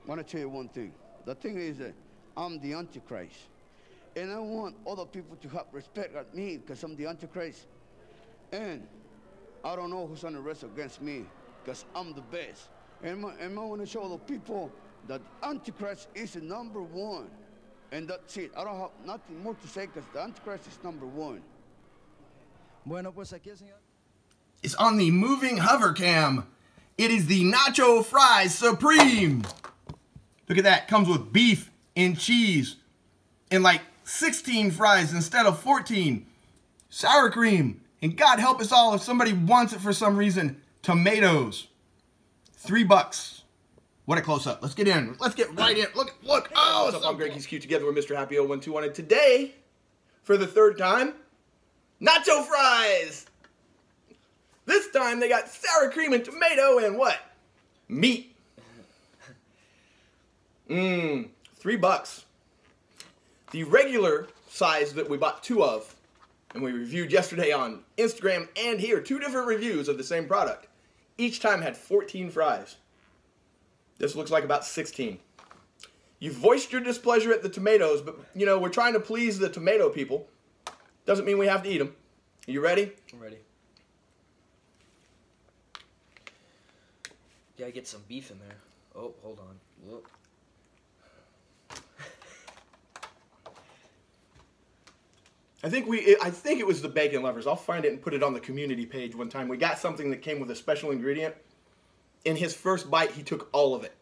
want to tell you one thing. The thing is that I'm the Antichrist. And I want other people to have respect at me because I'm the Antichrist. And I don't know who's going to rest against me because I'm the best. And I want to show the people that Antichrist is the #1. And that's it. I don't have nothing more to say because the Antichrist is #1. Bueno, pues aquí el señor. It's on the moving hover cam. It is the Nacho Fries Supreme. Look at that. Comes with beef and cheese and like 16 fries instead of 14. Sour cream. And God help us all if somebody wants it for some reason. Tomatoes. $3. What a close-up. Let's get in. Let's get right in. Look. Oh, what's up? I'm Greg. He's cute. Together with Mr. Happy 012. And today, for the third time, Nacho Fries. This time they got sour cream and tomato and what? Meat. $3. The regular size that we bought 2 of, and we reviewed yesterday on Instagram and here, 2 different reviews of the same product. Each time had 14 fries. This looks like about 16. You voiced your displeasure at the tomatoes, but you know, we're trying to please the tomato people. Doesn't mean we have to eat them. Are you ready? I'm ready. Gotta get some beef in there. Oh, hold on. Whoa. I think it was the bacon lovers. I'll find it and put it on the community page one time. We got something that came with a special ingredient. In his first bite, he took all of it.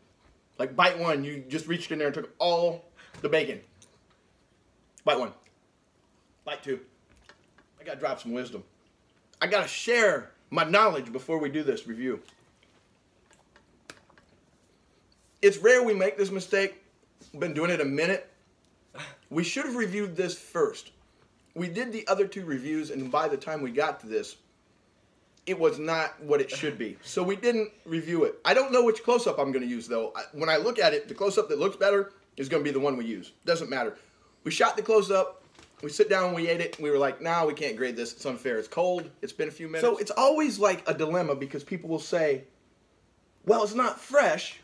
Like bite 1, you just reached in there and took all the bacon. Bite 1. Bite 2. I gotta drop some wisdom. I gotta share my knowledge before we do this review. It's rare we make this mistake. We've been doing it a minute. We should have reviewed this first. We did the other 2 reviews, and by the time we got to this, it was not what it should be. So we didn't review it. I don't know which close-up I'm going to use, though. When I look at it, the close-up that looks better is going to be the one we use. Doesn't matter. We shot the close-up. We sit down, we ate it. We were like, nah, we can't grade this. It's unfair. It's cold. It's been a few minutes. So it's always like a dilemma because people will say, well, it's not fresh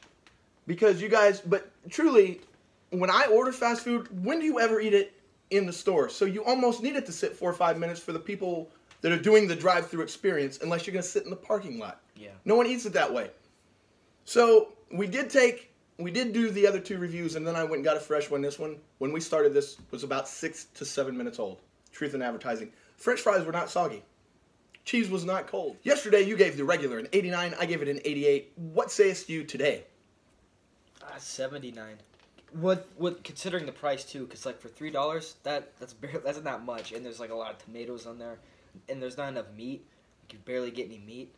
because you guys, but truly, when I order fast food, when do you ever eat it in the store? So you almost need it to sit 4 or 5 minutes for the people that are doing the drive-through experience unless you're going to sit in the parking lot. Yeah. No one eats it that way. So we did do the other 2 reviews, and then I went and got a fresh one. This one, when we started this, was about 6 to 7 minutes old. Truth in advertising. French fries were not soggy. Cheese was not cold. Yesterday, you gave the regular an 89. I gave it an 88. What sayest you today? 79. With considering the price too, because like for $3, that's not much, and there's like a lot of tomatoes on there, and there's not enough meat. Like you barely get any meat.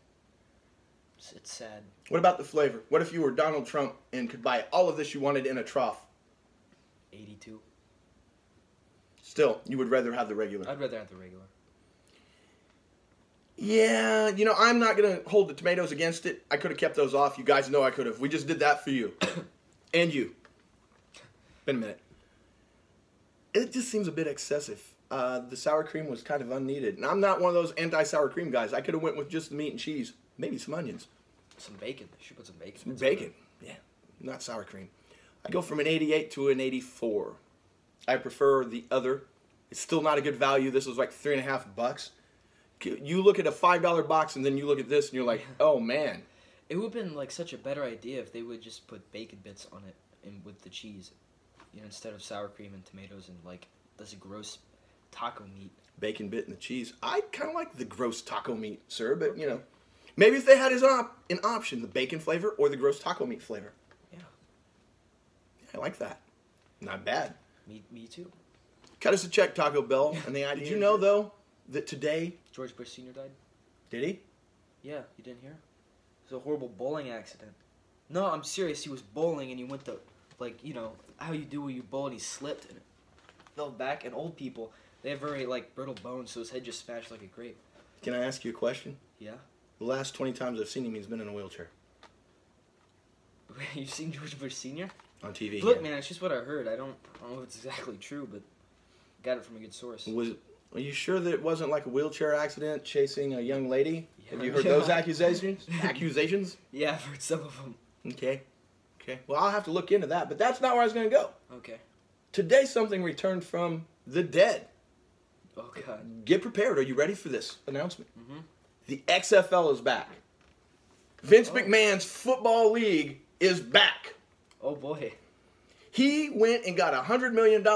It's sad. What about the flavor? What if you were Donald Trump and could buy all of this you wanted in a trough? 82. Still, you would rather have the regular. I'd rather have the regular. Yeah, you know, I'm not going to hold the tomatoes against it. I could have kept those off. You guys know I could have. We just did that for you. And you. Been a minute. It just seems a bit excessive. The sour cream was kind of unneeded. And I'm not one of those anti-sour cream guys. I could have went with just the meat and cheese. Maybe some onions. Some bacon. They should put some bacon. Some bacon. Yeah. Not sour cream. I go from an 88 to an 84. I prefer the other. It's still not a good value. This was like $3.50. You look at a $5 box and then you look at this and you're like, oh man. It would have been like such a better idea if they would just put bacon bits on it and with the cheese, you know, instead of sour cream and tomatoes and like this gross taco meat. Bacon bit and the cheese. I kind of like the gross taco meat, sir, but you know, maybe if they had an option, the bacon flavor or the gross taco meat flavor. Yeah. I like that. Not bad. Me too. Cut us a check, Taco Bell. And did you know though that today George Bush Sr. died? Did he? Yeah, you didn't hear? It was a horrible bowling accident. No, I'm serious. He was bowling and he went to, like, you know, how you do when you bowl and he slipped and it fell back. And old people, they have very, like, brittle bones, so his head just smashed like a grape. Can I ask you a question? Yeah? The last 20 times I've seen him, he's been in a wheelchair. You've seen George Bush Sr.? On TV. Look, yeah. man, it's just what I heard. I don't know if it's exactly true, but got it from a good source. Are you sure that it wasn't like a wheelchair accident chasing a young lady? Yeah. Have you heard those accusations? Accusations? Yeah, I've heard some of them. Okay. Okay, well, I'll have to look into that, but that's not where I was going to go. Okay. Today, something returned from the dead. Oh, God. Get prepared. Are you ready for this announcement? Mm-hmm. The XFL is back. Vince McMahon's football league is back. Oh, boy. He went and got $100 million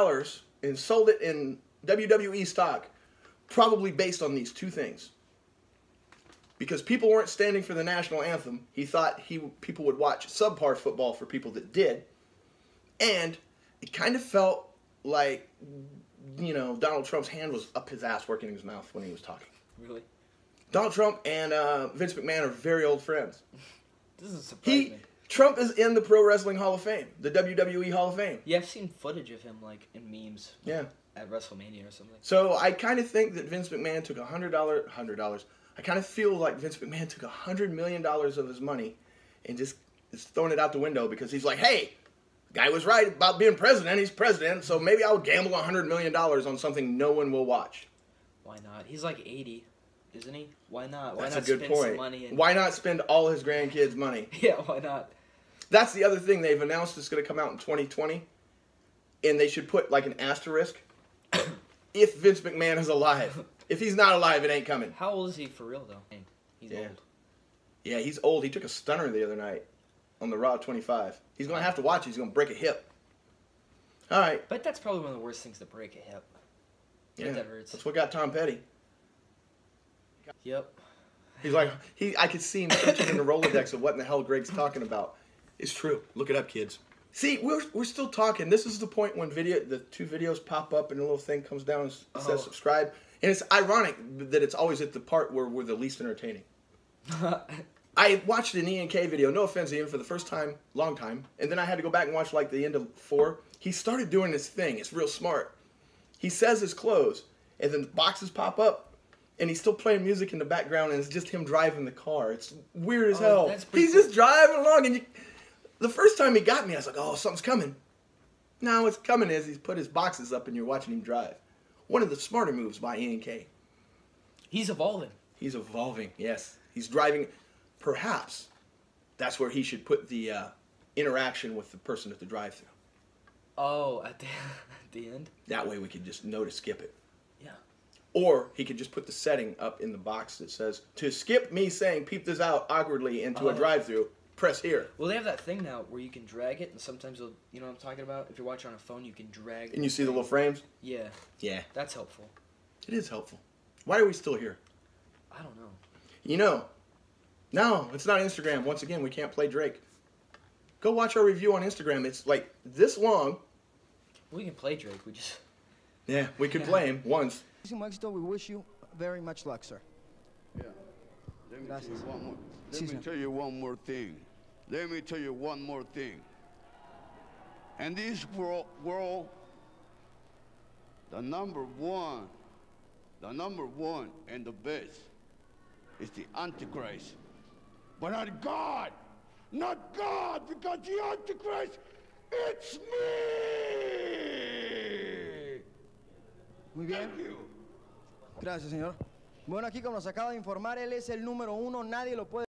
and sold it in WWE stock, probably based on these two things. Because people weren't standing for the national anthem, he thought people would watch subpar football for people that did. And it kind of felt like, you know, Donald Trump's hand was up his ass working his mouth when he was talking. Really? Donald Trump and Vince McMahon are very old friends. This is surprising. Trump is in the Pro Wrestling Hall of Fame, the WWE Hall of Fame. Yeah, I've seen footage of him, like, in memes. Yeah. At WrestleMania or something. So I kind of think that Vince McMahon took $100. I kind of feel like Vince McMahon took $100 million of his money and just is throwing it out the window because he's like, hey, the guy was right about being president. He's president, so maybe I'll gamble $100 million on something no one will watch. Why not? He's like 80, isn't he? Why not? Why That's not a good spend point. some money? And... Why not spend all his grandkids' money? Yeah, why not? That's the other thing they've announced it's going to come out in 2020, and they should put like an asterisk if Vince McMahon is alive. If he's not alive, it ain't coming. How old is he for real, though? He's old. Yeah, he's old. He took a stunner the other night on the Raw 25. He's going to have to watch it. He's going to break a hip. All right. But that's probably one of the worst things to break a hip. Yeah, that hurts. that's what got Tom Petty. Yep. He's like, I could see him searching in the Rolodex of what in the hell Greg's talking about. It's true. Look it up, kids. See, we're still talking. This is the point when the two videos pop up and a little thing comes down and says subscribe. And it's ironic that it's always at the part where we're the least entertaining. I watched an ENK video, no offense, Ian, for the first time, long time. And then I had to go back and watch like the end of 4. He started doing this thing. It's real smart. He says his close, and then the boxes pop up, and he's still playing music in the background, and it's just him driving the car. It's weird as hell. He's just driving along, and the first time he got me, I was like, oh, something's coming. No, what's coming is he's put his boxes up, and you're watching him drive. One of the smarter moves by ENK. He's evolving. He's evolving, yes. He's driving. Perhaps that's where he should put the interaction with the person at the drive-thru. Oh, at the end? That way we could just know to skip it. Yeah. Or he could just put the setting up in the box that says, to skip me saying, peep this out awkwardly into a drive-thru, press here. Well, they have that thing now where you can drag it, and sometimes you'll, you know what I'm talking about? If you're watching on a phone, you can drag. And you see the little frames? Yeah. Yeah. That's helpful. It is helpful. Why are we still here? I don't know. You know, no, it's not Instagram. Once again, we can't play Drake. Go watch our review on Instagram. It's like this long. We can play Drake. We just... Yeah, we could play him once. We wish you very much luck, sir. Yeah. Let me tell you one more thing. Let me tell you one more thing. In this world, the number one and the best is the Antichrist. But not God! Not God, because the Antichrist, it's me! Muy bien. Thank you. Gracias, señor. Bueno, aquí como nos acaba de informar, él es el número 1, nadie lo puede...